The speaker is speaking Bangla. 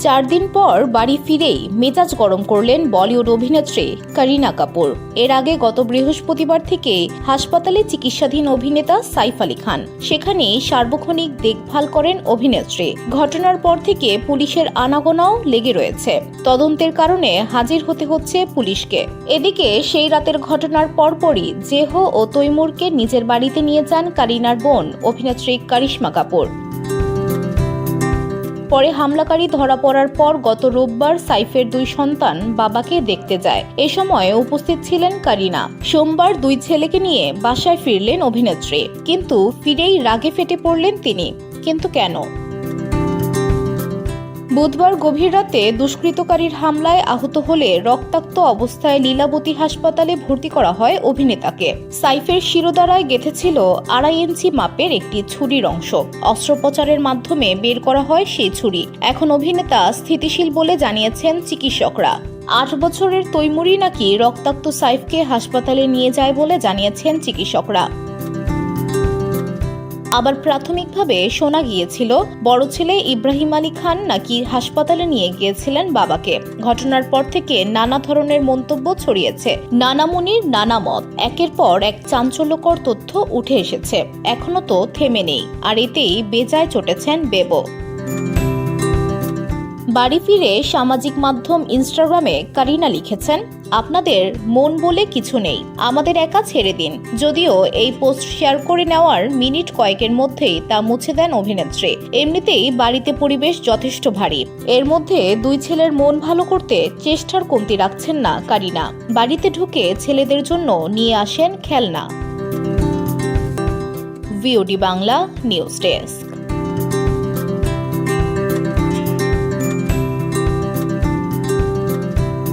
4 দিন পর বাড়ি ফিরেই মেজাজ গরম করলেন বলিউড অভিনেত্রী করিনা কাপুর। এর আগে গত বৃহস্পতিবার থেকে হাসপাতালে চিকিৎসাধীন অভিনেতা সাইফ আলী খান। সেখানে সার্বক্ষণিক দেখভাল করেন অভিনেত্রী। ঘটনার পর থেকে পুলিশের আনাগোনাও লেগে রয়েছে। তদন্তের কারণে হাজির হতে হচ্ছে পুলিশকে। এদিকে সেই রাতের ঘটনার পরপরই জেহ ও তৈমুরকে নিজের বাড়িতে নিয়ে যান করিনার বোন অভিনেত্রী করিশ্মা কাপুর। পরে হামলাকারী ধরা পড়ার পর গত রোববার সাইফের 2 সন্তান বাবাকে দেখতে যায়। এ সময় উপস্থিত ছিলেন করিনা। সোমবার 2 ছেলেকে নিয়ে বাসায় ফিরলেন অভিনেত্রী, কিন্তু ফিরেই রাগে ফেটে পড়লেন তিনি। কিন্তু কেন? বুধবার গভীর রাতে দুষ্কৃতকারীর হামলায় আহত হলে রক্তাক্ত অবস্থায় লীলাবতী হাসপাতালে ভর্তি করা হয় অভিনেতাকে। সাইফের শিরোদাঁড়ায় গেঁথেছিল 2.5 ইঞ্চি মাপের একটি ছুরির অংশ। অস্ত্রোপচারের মাধ্যমে বের করা হয় সেই ছুরি। এখন অভিনেতা স্থিতিশীল বলে জানিয়েছেন চিকিৎসকরা। 8 বছরের তৈমুরই নাকি রক্তাক্ত সাইফকে হাসপাতালে নিয়ে যায় বলে জানিয়েছেন চিকিৎসকরা। আবার প্রাথমিকভাবে শোনা গিয়েছিল বড় ছেলে ইব্রাহিম আলী খান নাকি হাসপাতালে নিয়ে গিয়েছিলেন বাবাকে। ঘটনার পর থেকে নানা ধরনের মন্তব্য ছড়িয়েছে, নানা মুনির নানা মত। একের পর এক চাঞ্চল্যকর তথ্য উঠে এসেছে। এখনো তো থেমে নেই, আর এতেই বেজায় চটেছেন বেবো। বাড়ি ফিরে সামাজিক মাধ্যম ইনস্টাগ্রামে করিনা লিখেছেন, আপনাদের মন বলে কিছু নেই, আমাদের একা ছেড়ে দিন। যদিও এই পোস্ট শেয়ার করে নেওয়ার মিনিট কয়েকের মধ্যেই তা মুছে দেন অভিনেত্রী। এমনিতেই বাড়িতে পরিবেশ যথেষ্ট ভারী। এর মধ্যে 2 ছেলের মন ভালো করতে চেষ্টার কমতি রাখছেন না করিনা। বাড়িতে ঢুকে ছেলেদের জন্য নিয়ে আসেন খেলনা। VOD Bangla news desk.